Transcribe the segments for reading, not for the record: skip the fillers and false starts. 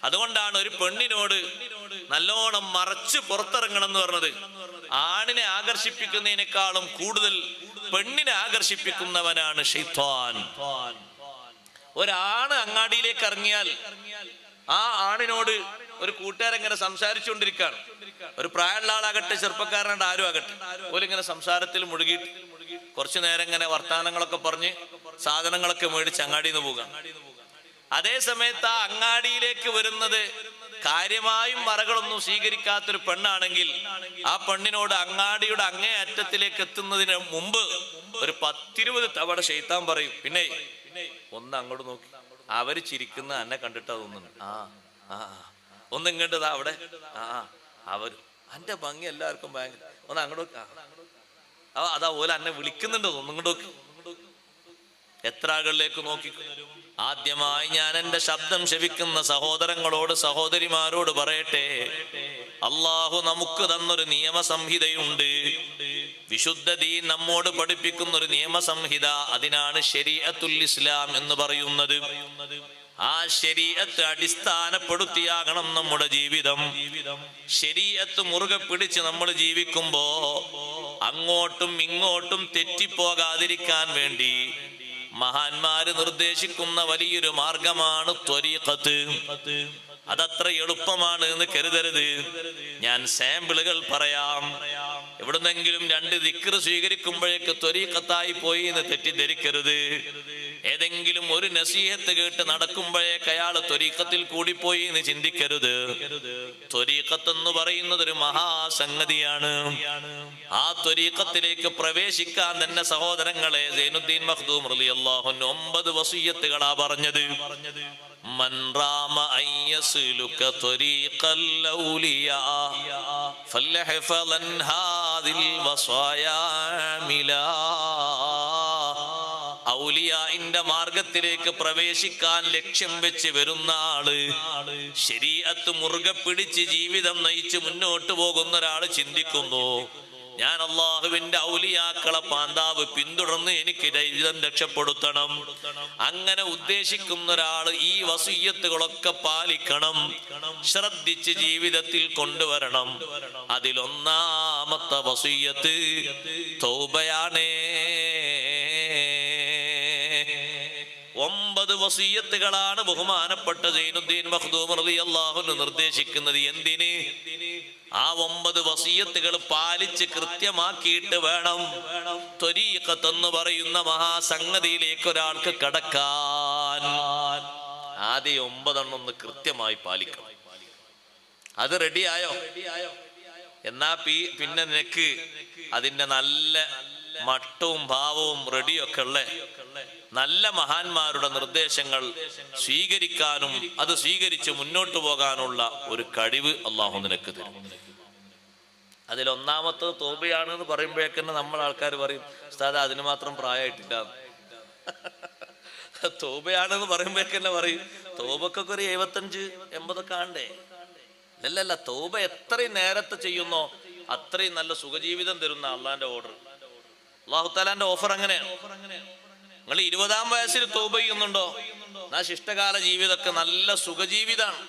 അതുകൊണ്ടാണ് ഒരു പെണ്ണിനോട് നല്ലോണം മറച്ച് പുറത്തിറങ്ങണം എന്ന് പറഞ്ഞത്. ആണിനെ ആകർഷിപ്പിക്കുന്നതിനേക്കാളും കൂടുതൽ പെണ്ണിനെ ആകർഷിപ്പിക്കുന്നവനാണ് ശൈത്താൻ. ഒരാണ് അങ്ങാടിയിലേക്ക് ഇറങ്ങിയാൽ ആ ആണിനോട് ഒരു കൂട്ടുകാരെങ്ങനെ സംസാരിച്ചുകൊണ്ടിരിക്കുകയാണ്. ഒരു പ്രായമുള്ള ആളാകട്ടെ ചെറുപ്പക്കാരനായിട്ട് ആരും ആകട്ടെ, ഓലിങ്ങനെ സംസാരത്തിൽ മുഴുകിയിട്ട് കുറച്ചു നേരം ഇങ്ങനെ വർത്താനങ്ങളൊക്കെ പറഞ്ഞ് സാധനങ്ങളൊക്കെ മേടിച്ച് അങ്ങാടിയിൽ നിന്ന് പോകാം. അതേ സമയത്ത് ആ അങ്ങാടിയിലേക്ക് വരുന്നത് കാര്യമായും മറകളൊന്നും സ്വീകരിക്കാത്തൊരു പെണ്ണാണെങ്കിൽ ആ പെണ്ണിനോട് അങ്ങാടിയുടെ അങ്ങേ അറ്റത്തിലേക്ക് എത്തുന്നതിന് മുമ്പ് ഒരു 10-20 തവണ ശൈത്താൻ പറയും, പിന്നെ ഒന്ന് അങ്ങോട്ട് നോക്കി, അവര് ചിരിക്കുന്ന എന്നെ കണ്ടിട്ടാ തോന്നുന്നു, ഒന്ന് ഇങ്ങോട്ട് അവിടെ അവര് എന്റെ ഭംഗി എല്ലാവർക്കും ഭയങ്കര, ഒന്ന് അങ്ങോട്ട് അതാ പോലെ എന്നെ വിളിക്കുന്നുണ്ടോ, ഒന്നിങ്ങോട്ട് നോക്കി. എത്ര ആളുകളിലേക്ക് നോക്കി. ആദ്യമായി ഞാൻ എന്റെ ശബ്ദം ശവിക്കുന്ന സഹോദരങ്ങളോട് സഹോദരിമാരോട് പറയട്ടെ, അള്ളാഹു നമുക്ക് തന്നൊരു നിയമസംഹിതയുണ്ട്. വിശുദ്ധ ദീൻ നമ്മോട് പഠിപ്പിക്കുന്ന ഒരു നിയമസംഹിത, അതിനാണ് ശരീഅത്തുൽ ഇസ്ലാം എന്ന് പറയുന്നത്. ആ ശരീഅത്ത് അടിസ്ഥാനപ്പെടുത്തിയാകണം നമ്മുടെ ജീവിതം. ശരീഅത്ത് മുറുകെ പിടിച്ച് നമ്മൾ ജീവിക്കുമ്പോ അങ്ങോട്ടും ഇങ്ങോട്ടും തെറ്റിപ്പോകാതിരിക്കാൻ വേണ്ടി മഹാന്മാര് നിർദ്ദേശിക്കുന്ന വലിയൊരു മാർഗമാണ് ത്വരീഖത്ത്. അതത്ര എളുപ്പമാണ് എന്ന് കരുതരുത്. ഞാൻ സാമ്പിളുകൾ പറയാം. എവിടുന്നെങ്കിലും 2 ദിക്ർ സ്വീകരിക്കുമ്പോഴേക്ക് ത്വരീഖത്തായി പോയി എന്ന് തെറ്റിദ്ധരിക്കരുത്. ഏതെങ്കിലും ഒരു നസീഹത്ത് കേട്ട് നടക്കുമ്പോഴേക്ക് അയാൾ ത്വരീഖത്തിൽ കൂടിപ്പോയി എന്ന് ചിന്തിക്കരുത്. ത്വരീഖത്ത് എന്ന് പറയുന്നത് ഒരു മഹാസംഗതിയാണ്. ആ ത്വരീഖത്തിലേക്ക് പ്രവേശിക്കാൻ തന്നെ സഹോദരങ്ങളെ സൈനുദ്ദീൻ മഖ്ദൂം റളിയല്ലാഹു അൻഹു 9 വസിയ്യത്തുകളാ പറഞ്ഞത്. മൻ റാമ അൻ യസ്ലുക ത്വരീഖൽ ഔലിയാ ഫൽഹഫളൻ ഹാദിൽ വസായാ മിലാ. ഔലിയാഇന്റെ മാർഗത്തിലേക്ക് പ്രവേശിക്കാൻ ലക്ഷ്യം വെച്ച് വരുന്ന ആള്, ശരീഅത്ത് മുറുകെ പിടിച്ച് ജീവിതം നയിച്ച് മുന്നോട്ട് പോകുന്ന ഒരാള് ചിന്തിക്കുന്നു, ഞാൻ അള്ളാഹുവിന്റെ ഔലിയാക്കളെ പാന്താവ് പിന്തുടർന്ന് എനിക്ക് ജീവിതം രക്ഷപ്പെടുത്തണം. അങ്ങനെ ഉദ്ദേശിക്കുന്ന ഒരാൾ ഈ വസിയ്യത്തുകളൊക്കെ പാലിക്കണം, ശ്രദ്ധിച്ച് ജീവിതത്തിൽ കൊണ്ടുവരണം. അതിലൊന്നാമത്തെ വസിയ്യത്ത് തൗബയാണേ. 9 വസിയ്യത്തുകളാണ് ബഹുമാനപ്പെട്ട സൈനുദ്ദീൻ മഖ്ദൂം റളിയല്ലാഹു അൻഹു നിർദ്ദേശിക്കുന്നത്. എന്തിന്? ആ 9 വസിയ്യത്തുകൾ പാലിച്ച് കൃത്യമാക്കിയിട്ട് വേണം ത്വരീഖത്ത് എന്ന് പറയുന്ന മഹാസംഗതിയിലേക്ക് ഒരാൾക്ക് കടക്കാൻ. ആദ്യം 9 ഒന്ന് കൃത്യമായി പാലിക്കണം. അത് റെഡിയായോ? എന്നാ പിന്നെ നിനക്ക് അതിന്റെ നല്ല മട്ടവും ഭാവവും റെഡിയൊക്കെ ഉള്ള നല്ല മഹാന്മാരുടെ നിർദ്ദേശങ്ങൾ സ്വീകരിക്കാനും അത് സ്വീകരിച്ച് മുന്നോട്ട് പോകാനുള്ള ഒരു കഴിവ് അള്ളാഹു നിനക്ക് തരും. അതിലൊന്നാമത്തെ തൗബയാണെന്ന് പറയുമ്പോഴേക്കന്നെ നമ്മൾ ആൾക്കാർ പറയും, ഉസ്താദ് അതിന് മാത്രം പ്രായമായിട്ടില്ല. തൗബയാണെന്ന് പറയുമ്പോഴേക്കന്നെ പറയും, തൗബക്കൊക്കെ ഒരു 75-80 ആണ്ടേ. അല്ലല്ല, തൗബ എത്രയും നേരത്തെ ചെയ്യുന്നോ അത്രയും നല്ല സുഖജീവിതം തരുന്ന അള്ളാന്റെ ഓർഡർ, അള്ളാഹു താലാന്റെ ഓഫർ അങ്ങനെയാണ്. നിങ്ങൾ 20-ാം വയസ്സിൽ തൗബ ചെയ്യുന്നുണ്ടോ, ആ ശിഷ്ടകാല ജീവിതമൊക്കെ നല്ല സുഖജീവിതാണ്.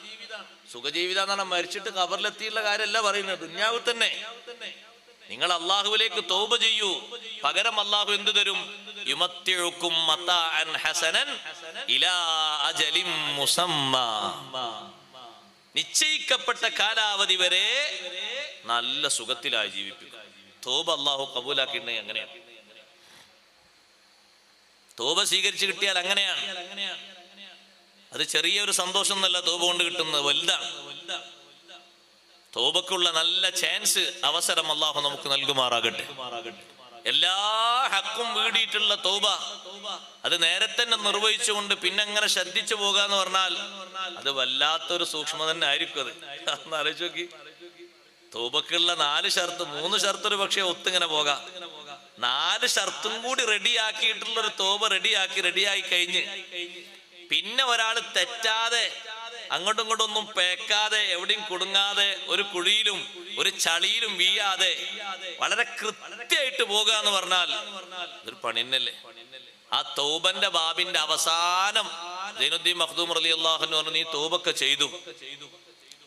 സുഖജീവിതം എന്ന് പറഞ്ഞാൽ മരിച്ചിട്ട് ഖബറിലെത്തിയുള്ള കാര്യമല്ല പറയുന്നത്, ദുന്യാവിൽ തന്നെ. നിങ്ങൾ അള്ളാഹുവിലേക്ക് തൗബ ചെയ്യൂ, പകരം അള്ളാഹു എന്ത് തരും? യുമത്തിഉകും മതാഅൻ ഹസനൻ ഇലാ അജലിൻ മുസമ്മാ. നിശ്ചയിക്കപ്പെട്ട കാലാവധി വരെ നല്ല സുഖത്തിലായി ജീവിപ്പിക്കും. തൗബ അള്ളാഹു കബൂലാക്കിയിട്ടുണ്ടെങ്കിൽ അങ്ങനെയാണ്. തൗബ സ്വീകരിച്ച് കിട്ടിയാൽ അങ്ങനെയാണ്. അത് ചെറിയൊരു സന്തോഷം എന്നല്ല തൗബ കൊണ്ട് കിട്ടുന്നത്, വലുതാണ്. തൗബക്കുള്ള നല്ല ചാൻസ്, അവസരം അള്ളാഹു നമുക്ക് നൽകുമാറാകട്ടെ. എല്ലാ ഹക്കും വീടിയിട്ടുള്ള തൗബ അത് നേരത്തെ തന്നെ നിർവഹിച്ചുകൊണ്ട് പിന്നെ അങ്ങനെ ശ്രദ്ധിച്ചു പോകാന്ന് പറഞ്ഞാൽ അത് വല്ലാത്തൊരു സൂക്ഷ്മത തന്നെ ആയിരിക്കും. അത് ഒന്ന് ആലോചിച്ച് നോക്കി. തൗബക്കുള്ള 4 ഷർത്ത്, 3 ഷർത്ത് ഒരു പക്ഷെ ഒത്തിങ്ങനെ പോകാം. 4 ഷർത്തും കൂടി റെഡിയാക്കിയിട്ടുള്ളൊരു തൗബ റെഡിയായി കഴിഞ്ഞ് പിന്നെ ഒരാൾ തെറ്റാതെ അങ്ങോട്ടും ഇങ്ങോട്ടും ഒന്നും പേക്കാതെ എവിടെയും കുടുങ്ങാതെ ഒരു കുഴിയിലും ഒരു ചളിയിലും വീഴാതെ വളരെ കൃത്യമായിട്ട് പോകുക എന്ന് പറഞ്ഞാൽ ഇതൊരു പണി തന്നെയല്ലേ. ആ തൗബന്റെ ബാബിന്റെ അവസാനം സൈനുദ്ദീൻ മഖ്ദൂം റളിയല്ലാഹു അൻഹു പറഞ്ഞു, നീ തൗബൊക്കെ ചെയ്തു,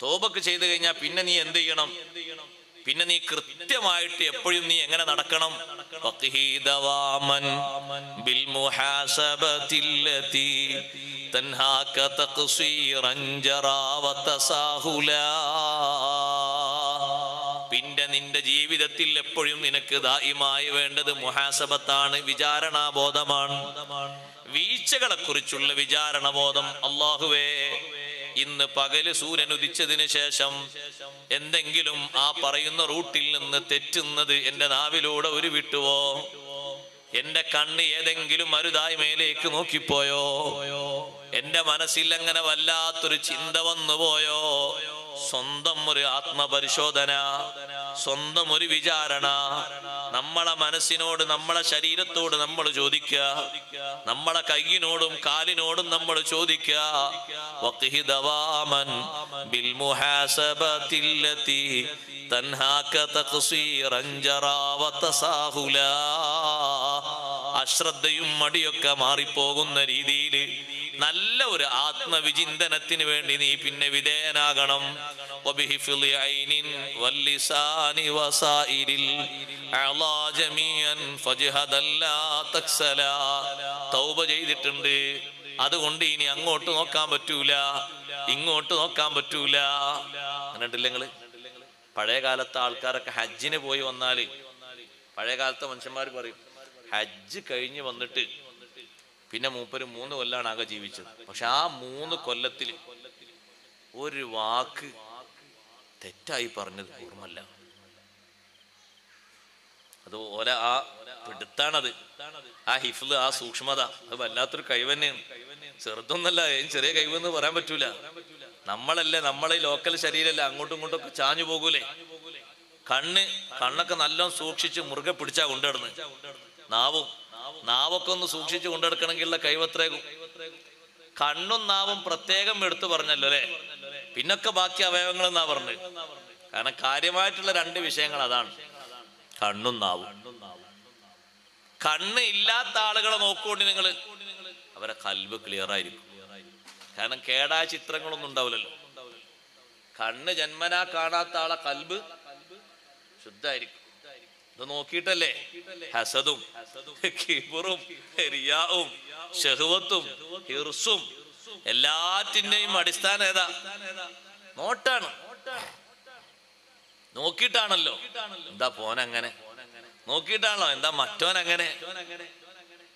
തൗബൊക്കെ ചെയ്തു കഴിഞ്ഞാൽ പിന്നെ നീ എന്ത് ചെയ്യണം? പിന്നെ നീ കൃത്യമായിട്ട് എപ്പോഴും നീ എങ്ങനെ നടക്കണം? പിന്നെ നിന്റെ ജീവിതത്തിൽ എപ്പോഴും നിനക്ക് ദായിമായി വേണ്ടത് മുഹാസബത്താണ്, വിചാരണാബോധമാണ്, വീഴ്ചകളെ കുറിച്ചുള്ള വിചാരണബോധം. അല്ലാഹുവേ, ഇന്ന് പകല് സൂര്യൻ ഉദിച്ചതിന് ശേഷം എന്തെങ്കിലും ആ പറയുന്ന റൂട്ടിൽ നിന്ന് തെറ്റുന്നത് എന്റെ നാവിലൂടെ ഉരുവിട്ടുവോ? എന്റെ കണ്ണ് ഏതെങ്കിലും അരുതായ്മയിലേക്ക് നോക്കിപ്പോയോ? എന്റെ മനസ്സിൽ അങ്ങനെ വല്ലാത്തൊരു ചിന്ത വന്നുപോയോ? സ്വന്തം ഒരു ആത്മപരിശോധന, സ്വന്തം ഒരു വിചാരണ. നമ്മളെ മനസ്സിനോട്, നമ്മളെ ശരീരത്തോട് നമ്മൾ ചോദിക്കുക, നമ്മളെ കൈയിനോടും കാലിനോടും നമ്മൾ ചോദിക്കുക. വഖിഹി ദവാമൻ ബിൽ മുഹാസബതില്ലതി തൻഹാക തഖ്സീറൻ ജറാ വതസാഹുലാ. അശ്രദ്ധയും മടിയൊക്കെ മാറിപ്പോകുന്ന രീതിയിൽ നല്ല ഒരു ആത്മവിചിന്തനത്തിന് വേണ്ടി നീ പിന്നെ വിധേയനാകണം. തൗബ ചെയ്തിട്ടുണ്ട്, അതുകൊണ്ട് ഇനി അങ്ങോട്ട് നോക്കാൻ പറ്റൂല, ഇങ്ങോട്ട് നോക്കാൻ പറ്റൂല. കണ്ടിട്ടില്ല നിങ്ങള്? പഴയ കാലത്തെ ആൾക്കാരൊക്കെ ഹജ്ജിന് പോയി വന്നാല്, പഴയ കാലത്തെ മനുഷ്യന്മാർ പറയും, ഹജ്ജ് കഴിഞ്ഞ് വന്നിട്ട് പിന്നെ മൂപ്പര് 3 കൊല്ലാണ് ആകെ ജീവിച്ചത്. പക്ഷെ ആ 3 കൊല്ലത്തിൽ ഒരു വാക്ക് തെറ്റായി പറഞ്ഞത് ഓർമ്മല്ല. അത് ഓല ആ പിടുത്താണത്, ആ ഹിഫ്ള്, ആ സൂക്ഷ്മത, അത് വല്ലാത്തൊരു കഴിവ് തന്നെയാണ്. ചെറുതൊന്നല്ല, ചെറിയ കഴിവെന്ന് പറയാൻ പറ്റൂല. നമ്മളല്ലേ, നമ്മളെ ലോക്കൽ ശരീരമല്ല, അങ്ങോട്ടും ഇങ്ങോട്ടും ഒക്കെ ചാഞ്ഞു പോകൂലേ. കണ്ണൊക്കെ നല്ലോണം സൂക്ഷിച്ച് മുറുകെ പിടിച്ചാ കൊണ്ടുവരുന്നത്. നാവൊക്കെ ഒന്ന് സൂക്ഷിച്ച് കൊണ്ടെടുക്കണമെങ്കിലുള്ള കഴിവത്രേക്കും. കണ്ണും നാവും പ്രത്യേകം എടുത്തു പറഞ്ഞല്ലോ അല്ലെ, പിന്നൊക്കെ ബാക്കി അവയവങ്ങൾ എന്നാ പറഞ്ഞത്. കാരണം കാര്യമായിട്ടുള്ള 2 വിഷയങ്ങൾ അതാണ്, കണ്ണും നാവും. കണ്ണ് ഇല്ലാത്ത ആളുകളെ നോക്കുകൊണ്ട് നിങ്ങൾ, അവരെ കൽബ് ക്ലിയർ ആയിരിക്കും. കാരണം കേടായ ചിത്രങ്ങളൊന്നും ഉണ്ടാവില്ലല്ലോ. കണ്ണ് ജന്മനാ കാണാത്ത ആളെ കൽബ് ശുദ്ധായിരിക്കും. ഇത് നോക്കിയിട്ടല്ലേ ഹസദും കിബറും റിയാഉം ശഹ്വത്തും ഹിർസും എല്ലാറ്റിന്റെയും അടിസ്ഥാനം ഏതാ? നോട്ടാണ്. നോക്കിയിട്ടാണല്ലോ എന്താ പോനങ്ങനെ, നോക്കിയിട്ടാണല്ലോ എന്താ മറ്റോനങ്ങനെ.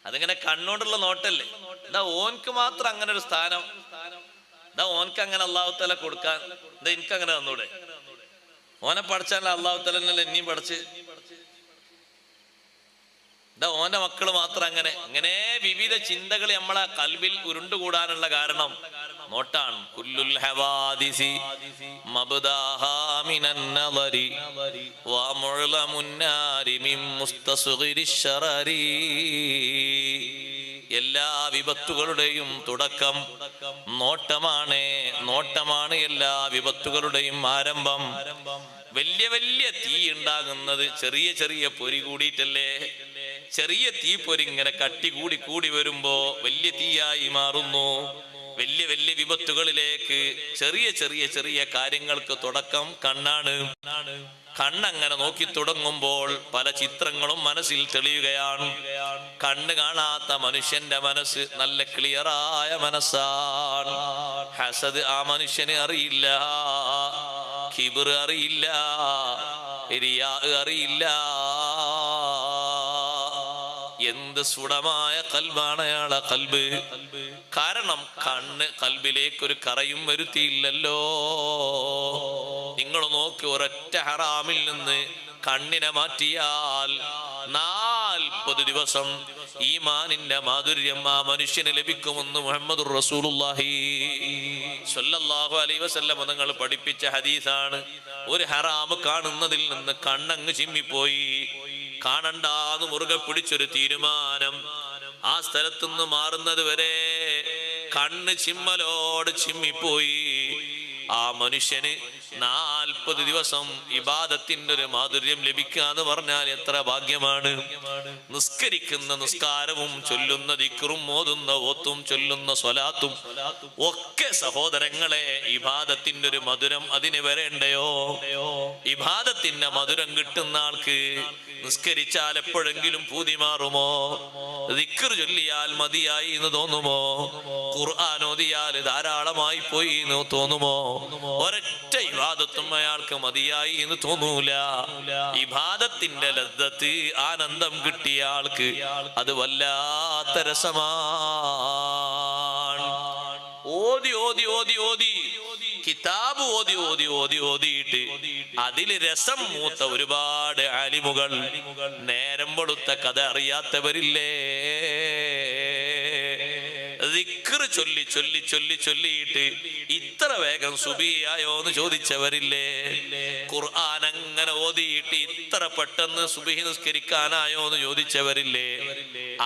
അതിങ്ങനെ കണ്ണോണ്ടുള്ള നോട്ടല്ലേ. എന്താ ഓൻക്ക് മാത്രം അങ്ങനെ ഒരു സ്ഥാനം, എന്താ ഓൻക്ക് അങ്ങനെ അല്ലാഹു തആല കൊടുക്കാൻ, എന്താ എനിക്ക് അങ്ങനെ തന്നൂടെ? ഓനെ പഠിച്ചാൽ അല്ലാഹു തആല എന്നെയും പഠിച്ച്, ഓന്റെ മക്കള് മാത്രം അങ്ങനെ. ഇങ്ങനെ വിവിധ ചിന്തകൾ നമ്മളെ കൽബിൽ ഉരുണ്ടുകൂടാനുള്ള കാരണം നോട്ടാണ്. കുല്ലുൽ ഹവാദിസി മബ്ദാഹാ മിനൻ നളരി വമുഅ്ലമുൻ നാരി മിൻ മുസ്തസ്ഗിരിശ് ശറരി. എല്ലാ വിപത്തുകളുടെയും തുടക്കം നോട്ടമാണ്. നോട്ടമാണ് എല്ലാ വിപത്തുകളുടെയും ആരംഭം. വലിയ വലിയ തീ ഉണ്ടാകുന്നത് ചെറിയ ചെറിയ പൊരി കൂടിയിട്ടല്ലേ. ചെറിയ തീപ്പൊരി ഇങ്ങനെ കട്ടി കൂടി കൂടി വരുമ്പോ വലിയ തീയായി മാറുന്നു. വലിയ വലിയ വിപത്തുകളിലേക്ക് ചെറിയ ചെറിയ ചെറിയ കാര്യങ്ങൾക്ക് തുടക്കം കണ്ണാണ്. കണ്ണങ്ങനെ നോക്കി തുടങ്ങുമ്പോൾ പല ചിത്രങ്ങളും മനസ്സിൽ തെളിയുകയാണ്. കണ്ണ് കാണാത്ത മനുഷ്യന്റെ മനസ്സ് നല്ല ക്ലിയറായ മനസ്സാണ്. ഹസദ് ആ മനുഷ്യന് അറിയില്ല, കിബർ അറിയില്ല, റിയാ അറിയില്ല. എന്ത് സുടമായ കൽബാണ് അയാളെ കൽബ്. കാരണം കണ്ണ് കൽബിലേക്കൊരു കറയും വരുത്തിയില്ലല്ലോ. നിങ്ങൾ നോക്കി, ഒരൊറ്റ ഹറാമിൽ നിന്ന് കണ്ണിനെ മാറ്റിയാൽ 40 ദിവസം ഈമാനിന്റെ മാധുര്യം ആ മനുഷ്യന് ലഭിക്കുമെന്ന് മുഹമ്മദുർ റസൂലുള്ളാഹി സ്വല്ലല്ലാഹു അലൈഹി വസല്ലം തങ്ങൾ പഠിപ്പിച്ച ഹദീസാണ്. ഒരു ഹറാമ് കാണുന്നതിൽ നിന്ന് കണ്ണങ്ങ് ചിമ്മിപ്പോയി, കാണണ്ടാന്ന് മുറുകെ പിടിച്ചൊരു തീരുമാനം ആ സ്ഥലത്തുനിന്ന് മാറുന്നത് വരെ കണ്ണ് ചിമ്മലോട് ചിമ്മിപ്പോയി. ആ മനുഷ്യന് 40 ദിവസം ഇബാദത്തിന്റെ ഒരു മാധുര്യം ലഭിക്കുക എന്ന് പറഞ്ഞാൽ എത്ര ഭാഗ്യമാണ്. നിസ്കരിക്കുന്ന നിസ്കാരവും ചൊല്ലുന്ന ദിക്റും ഓതുന്ന ഓത്തും ചൊല്ലുന്ന സ്വലാത്തും ഒക്കെ സഹോദരങ്ങളെ ഇബാദത്തിന്റെ ഒരു മധുരം അതിന് വരേണ്ടയോ? ഇബാദത്തിന്റെ മധുരം കിട്ടുന്ന ആൾക്ക് നിസ്കരിച്ചാൽ എപ്പോഴെങ്കിലും പൂതി മാറുമോ? ദിക്ർ ചൊല്ലിയാൽ മതിയായി എന്ന് തോന്നുമോ? ഖുർആൻ ഓതിയാൽ ധാരാളമായി പോയി എന്ന് തോന്നുമോ? ഒരൊറ്റ ഇബാദത്തും അയാൾക്ക് മതിയായി എന്ന് തോന്നൂല. ഇബാദത്തിന്റെ ലദ്ദത്ത് ആനന്ദം കിട്ടിയ ആൾക്ക് അത് വല്ലാത്ത രസമാണ്. ഓതി ഓതി ഓതി ഓതി കിതാബ് ഓതി ഓതി ഓതി ഓതിയിട്ട് അതില് രസം മൂത്ത ഒരുപാട് ആലിമുകൾ, നേരം വെളുത്ത കഥ അറിയാത്തവരില്ലേ? ദിക്ർ ചൊല്ലി ചൊല്ലി ചൊല്ലി ചൊല്ലിയിട്ട് ഇത്ര വേഗം സുബിയായോ എന്ന് ചോദിച്ചവരില്ലേ? ഖുർആൻ അങ്ങനെ ഓതിയിട്ട് ഇത്ര പെട്ടെന്ന് സുബഹി നിസ്കരിക്കാനായോ എന്ന് ചോദിച്ചവരില്ലേ?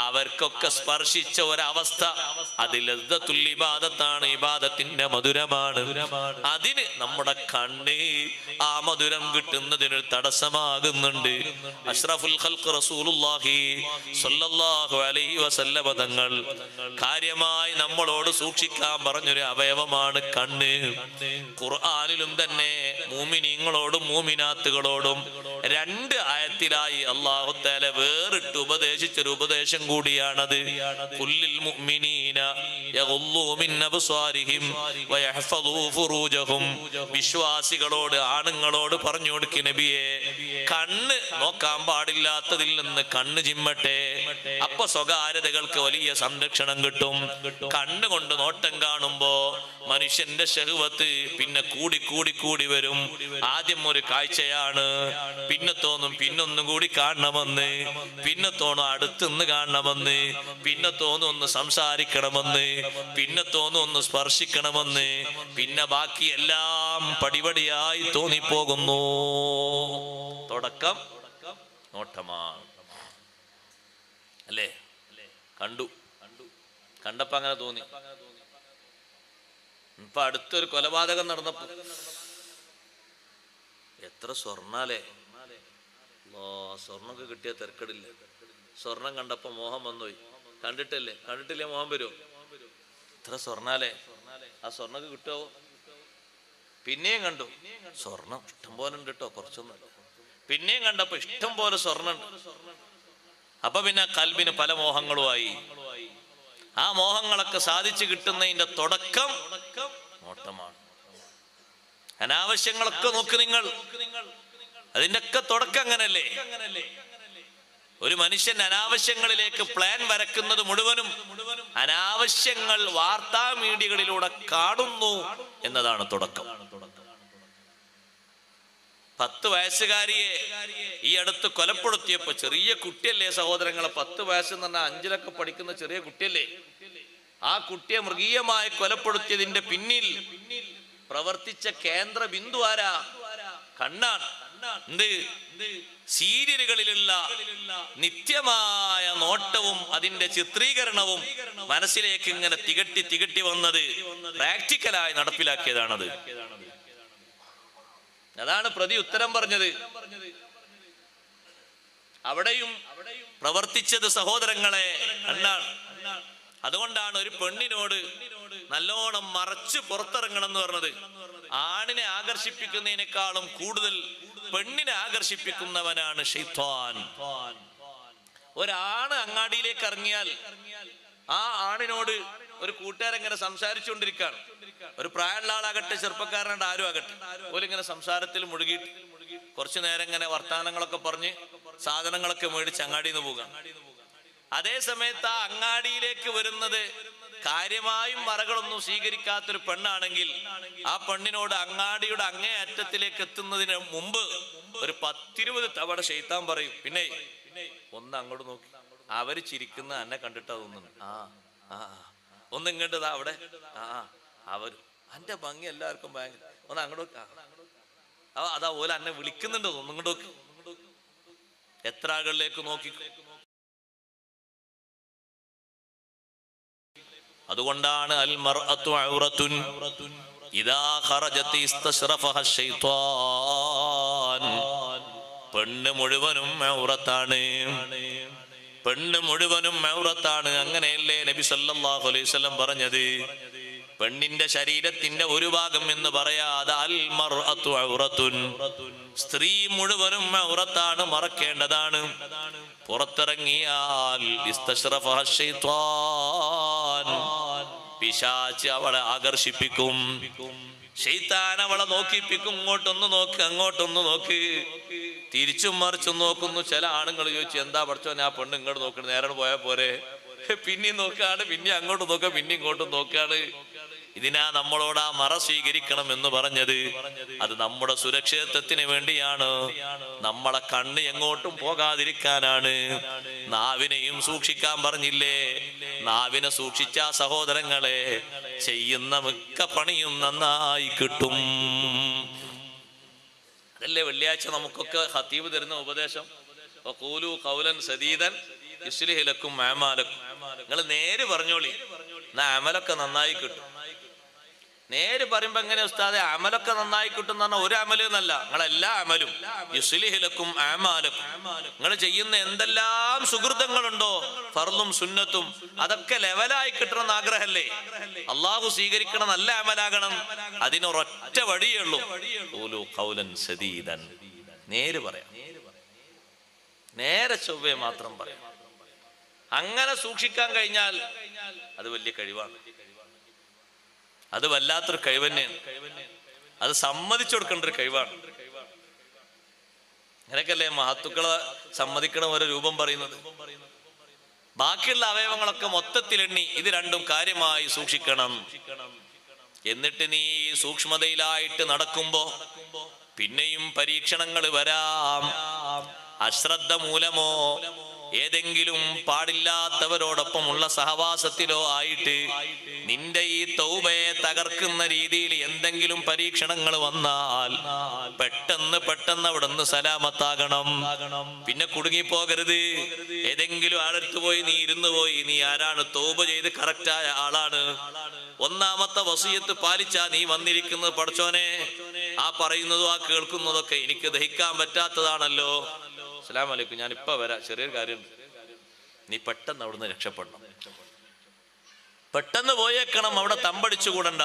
അവർക്കൊക്കെ സ്പർശിച്ച ഒരവസ്ഥ അത് ലദ്ദത്തുൽ ഇബാദത്താണ്, ഇബാദത്തിന്റെ മധുരമാണ്. അതിന് നമ്മുടെ കണ്ണ് ആ മധുരം കിട്ടുന്നതിനൊരു തടസ്സമാകുന്നുണ്ട്. അഷ്റഫുൽ ഖൽഖ് റസൂലുള്ളാഹി സ്വല്ലല്ലാഹു അലൈഹി വസല്ലമ തങ്ങൾ കാര്യമായി നമ്മളോട് സൂക്ഷിക്കാൻ പറഞ്ഞൊരു അവയവമാണ് കണ്ണ്. ഖുർആനിലും തന്നെ മൂമിനീങ്ങളോടും മൂമിനാത്തുകളോടും 2 ആയത്തിലായി അല്ലാഹു തആല വേറിട്ട് ഉപദേശിച്ചൊരു ഉപദേശം കൂടിയാണത്. കുല്ലിൽ മുഅ്മിനീന യഗുല്ലൂ മിൻ അബ്സാരിഹിം വയഹ്ഫദൂ ഫുറൂജഹും. വിശ്വാസികളോട് ആണുങ്ങളോട് പറഞ്ഞു കൊടുക്കി നബിയെ, കണ്ണ് നോക്കാൻ പാടില്ലാത്തതിൽ നിന്ന് കണ്ണ് ചിമ്മട്ടെ. അപ്പൊ സ്വകാര്യതകൾക്ക് വലിയ സംരക്ഷണം കിട്ടും. കണ്ണുകൊണ്ട് നോട്ടം കാണുമ്പോ മനുഷ്യന്റെ ശഹ്വത്ത് പിന്നെ കൂടി കൂടി കൂടി വരും. ആദ്യം ഒരു കാഴ്ചയാണ്, പിന്നെ തോന്നും പിന്നൊന്നും കൂടി കാണണമെന്ന്, പിന്നെ തോന്നും അടുത്തുനിന്ന് കാണണമെന്ന്, പിന്നെ തോന്നും ഒന്ന് സംസാരിക്കണമെന്ന്, പിന്നെ തോന്നും ഒന്ന് സ്പർശിക്കണമെന്ന്, പിന്നെ ബാക്കി എല്ലാം പടിപടിയായി തോന്നിപ്പോകുന്നു. തുടക്കം നോട്ടമാണ് അല്ലേ? കണ്ടപ്പോ അങ്ങനെ തോന്നി. ഇപ്പൊ അടുത്തൊരു കൊലപാതകം നടന്നപ്പോ എത്ര സ്വർണ്ണാലേ, സ്വർണ്ണൊക്കെ കിട്ടിയ തിരക്കടില്ല. സ്വർണം കണ്ടപ്പോ മോഹം വന്നുപോയി. കണ്ടിട്ടില്ലേ മോഹം വരുമോ? എത്ര സ്വർണ്ണാലേ, ആ സ്വർണ്ണൊക്കെ കിട്ടുമോ? പിന്നെയും കണ്ടു, സ്വർണം ഇഷ്ടം പോലെ ഉണ്ട് കേട്ടോ, കുറച്ചൊന്നും. പിന്നെയും കണ്ടപ്പോ ഇഷ്ടം പോലെ സ്വർണ്ണം ഉണ്ട്. അപ്പൊ പിന്നെ കൽബിന് പല മോഹങ്ങളുമായി. ആ മോഹങ്ങളൊക്കെ സാധിച്ചു കിട്ടുന്നതിന്റെ തുടക്കം നോട്ടമാണ്. അനാവശ്യങ്ങളൊക്കെ നോക്ക് നിങ്ങൾ, അതിന്റെ ഒക്കെ തുടക്കം അങ്ങനല്ലേ? ഒരു മനുഷ്യൻ അനാവശ്യങ്ങളിലേക്ക് പ്ലാൻ വരക്കുന്നത് മുഴുവനും അനാവശ്യങ്ങൾ വാർത്താ മീഡിയകളിലൂടെ കാണുന്നു എന്നതാണ് തുടക്കം. 10 വയസ്സുകാരിയെ ഈ അടുത്ത് കൊലപ്പെടുത്തിയപ്പോ, ചെറിയ കുട്ടിയല്ലേ സഹോദരങ്ങളെ, 10 വയസ്സെന്ന് പറഞ്ഞാൽ 5-ലൊക്കെ പഠിക്കുന്ന ചെറിയ കുട്ടിയല്ലേ? ആ കുട്ടിയെ മൃഗീയമായി കൊലപ്പെടുത്തിയതിന്റെ പിന്നിൽ പ്രവർത്തിച്ച കേന്ദ്ര ബിന്ദു ആരാ? കണ്ണാണ്. എന്ത്? സീരിയലുകളിലുള്ള നിത്യമായ നോട്ടവും അതിന്റെ ചിത്രീകരണവും മനസ്സിലേക്ക് ഇങ്ങനെ തികട്ടി തികട്ടി വന്നത് പ്രാക്ടിക്കലായി നടപ്പിലാക്കിയതാണത്. അതാണ് പ്രതി ഉത്തരം പറഞ്ഞത്. അവിടെയും പ്രവർത്തിച്ചത് സഹോദരങ്ങളെ കണ്ണാണ്. അതുകൊണ്ടാണ് ഒരു പെണ്ണിനോട് നല്ലോണം മറച്ച് പുറത്തിറങ്ങണം എന്ന് പറഞ്ഞത്. ആണിനെ ആകർഷിപ്പിക്കുന്നതിനേക്കാളും കൂടുതൽ പെണ്ണിനെ ആകർഷിപ്പിക്കുന്നവനാണ് ശൈത്താൻ. ഒരാണ് അങ്ങാടിയിലേക്ക് ഇറങ്ങിയാൽ ആ ആണിനോട് ഒരു കൂട്ടുകാരെങ്ങനെ സംസാരിച്ചുകൊണ്ടിരിക്കുകയാണ്. ഒരു പ്രായമുള്ള ആളാകട്ടെ ചെറുപ്പക്കാരനായിട്ട് ആരും ആകട്ടെ, ഓലിങ്ങനെ സംസാരത്തിൽ മുഴുകിയിട്ട് കുറച്ചു നേരം ഇങ്ങനെ വർത്താനങ്ങളൊക്കെ പറഞ്ഞ് സാധനങ്ങളൊക്കെ മേടിച്ച് അങ്ങാടിയിൽ നിന്ന് പോകാം. അതേ സമയത്ത് ആ അങ്ങാടിയിലേക്ക് വരുന്നത് കാര്യമായും മറകളൊന്നും സ്വീകരിക്കാത്തൊരു പെണ്ണാണെങ്കിൽ ആ പെണ്ണിനോട് അങ്ങാടിയുടെ അങ്ങേ അറ്റത്തിലേക്ക് എത്തുന്നതിന് മുമ്പ് ഒരു 10-20 തവണ ശൈത്താൻ പറയും, പിന്നെ ഒന്ന് അങ്ങോട്ട് നോക്കി, അവര് ചിരിക്കുന്ന എന്നെ കണ്ടിട്ടാ തോന്നുന്നു, ഒന്ന് ഇങ്ങോട്ട് അവിടെ അവര് എന്റെ ഭംഗി എല്ലാവർക്കും ഭയങ്കര, ഒന്ന് അങ്ങോട്ട് അതാ പോലെ എന്നെ വിളിക്കുന്നുണ്ടോ, ഒന്ന് ഇങ്ങോട്ട് നോക്കി. എത്ര ആളുകളിലേക്ക് നോക്കി. അതുകൊണ്ടാണ് അൽ മർഅതു ഔറത്തുൻ, ഇദാ ഖറജതി ഇസ്തശ്റഫഹ ശൈത്വാൻ. പെണ്ണ് മുഴുവനും ഔറത്താണ്, പെണ്ണ് മുഴുവനും ഔറത്താണ്. അങ്ങനെയല്ലേ നബി സല്ലല്ലാഹു അലൈഹി വസല്ലം പറഞ്ഞത്? പെണ്ണിന്റെ ശരീരത്തിന്റെ ഒരു ഭാഗം എന്ന് പറയാതെ അൽ മർഅതു ഔറത്തുൻ, സ്ത്രീ മുഴുവനും ഔറത്താണ്, മറക്കേണ്ടതാണ്. പുറത്തിറങ്ങിയാൽ ഇസ്തശ്റഫഹ ശൈത്വാൻ, പിശാച് അവളെ ആകർഷിപ്പിക്കും. ശൈത്താൻ അവളെ നോക്കിപ്പിക്കും. ഇങ്ങോട്ടൊന്ന് നോക്ക്, അങ്ങോട്ടൊന്ന് നോക്ക്, തിരിച്ചും മറിച്ചും നോക്കുന്നു. ചില ആണുങ്ങൾ ചോദിച്ചു, എന്താ പഠിച്ചോനെ ആ പെണ്ണ് ഇങ്ങോട്ട് നോക്കണ, നേരെ പോയാൽ പോരെ? പിന്നെയും നോക്കാണ്, പിന്നെ അങ്ങോട്ട് നോക്കുക, പിന്നെ ഇങ്ങോട്ടും നോക്കാണ്. ഇതിനാ നമ്മളോട് ആ മറ സ്വീകരിക്കണം എന്ന് പറഞ്ഞത്. അത് നമ്മുടെ സുരക്ഷിതത്വത്തിന് വേണ്ടിയാണ്, നമ്മളെ കണ്ണ് എങ്ങോട്ടും പോകാതിരിക്കാനാണ്. നാവിനെയും സൂക്ഷിക്കാൻ പറഞ്ഞില്ലേ? നാവിനെ സൂക്ഷിച്ച സഹോദരങ്ങളെ, ചെയ്യുന്ന മിക്ക പണിയും നന്നായി കിട്ടും. അതല്ലേ വെള്ളിയാഴ്ച നമുക്കൊക്കെ ഖതീബ് തരുന്ന ഉപദേശം, ഖൂലു ഖൗലൻ സദീദൻ യുസ്ലിഹ് ലക്കും അഅമാലക്കും. നിങ്ങൾ നേര് പറഞ്ഞോളി, എന്നാ അമലൊക്കെ നന്നായി കിട്ടും. നേര് പറയുമ്പോ എങ്ങനെ ഉസ്താദെ അമലൊക്കെ നന്നായി കിട്ടും എന്ന് പറഞ്ഞാൽ ഒരു അമലും എന്നല്ല, നിങ്ങളെല്ലാ അമലും യുസ്ലിഹ് ലക്കും അഅമാലക്കും. നിങ്ങൾ ചെയ്യുന്ന എന്തെല്ലാം സുഹൃതങ്ങളുണ്ടോ, ഫർളും സുന്നത്തും, അതൊക്കെ ലെവലായി കിട്ടണമെന്ന് ആഗ്രഹമല്ലേ? അള്ളാഹു സ്വീകരിക്കണ നല്ല അമലാകണം. അതിനൊരൊറ്റ വഴിയേ ഉള്ളൂ, ഖൂലു ഖൗലൻ സദീദൻ. നേര് പറയാം, നേരെ ചൊവ്വേ മാത്രം പറയാം. അങ്ങനെ സൂക്ഷിക്കാൻ കഴിഞ്ഞാൽ അത് വലിയ കഴിവാണ്. അത് വല്ലാത്തൊരു കഴിവ് തന്നെയാണ്. അത് സമ്മതിച്ചു കൊടുക്കേണ്ട ഒരു കഴിവാണ്. അങ്ങനെയൊക്കെയല്ലേ മഹത്തുക്കളെ സമ്മതിക്കണ ഒരു രൂപം പറയുന്നത്. ബാക്കിയുള്ള അവയവങ്ങളൊക്കെ മൊത്തത്തിലെണ്ണി ഇത് രണ്ടും കാര്യമായി സൂക്ഷിക്കണം. എന്നിട്ട് നീ സൂക്ഷ്മതയിലായിട്ട് നടക്കുമ്പോ പിന്നെയും പരീക്ഷണങ്ങൾ വരാം. അശ്രദ്ധ മൂലമോ ഏതെങ്കിലും പാടില്ലാത്തവരോടൊപ്പമുള്ള സഹവാസത്തിലോ ആയിട്ട് നിന്റെ ഈ തൗബയെ തകർക്കുന്ന രീതിയിൽ എന്തെങ്കിലും പരീക്ഷണങ്ങൾ വന്നാൽ പെട്ടെന്ന് അവിടുന്ന് സലാമത്താകണം. പിന്നെ കുടുങ്ങിപ്പോകരുത്. ഏതെങ്കിലും ആളെടുത്ത് പോയി നീ ഇരുന്നു പോയി, നീ ആരാണ്? തൗബ ചെയ്ത് കറക്റ്റായ ആളാണ്. ഒന്നാമത്തെ വസിയത്ത് പാലിച്ചാ നീ വന്നിരിക്കുന്നത്. പഠിച്ചോനെ, ആ പറയുന്നതും ആ കേൾക്കുന്നതൊക്കെ എനിക്ക് ദഹിക്കാൻ പറ്റാത്തതാണല്ലോ. അസ്സലാമു അലൈക്കും, ഞാൻ ഇപ്പൊ വരാം, ചെറിയൊരു കാര്യമുണ്ട്. നീ പെട്ടെന്ന് അവിടുന്ന് രക്ഷപ്പെടണം, പെട്ടെന്ന് പോയേക്കണം, അവിടെ തമ്പടിച്ചു കൂടണ്ട.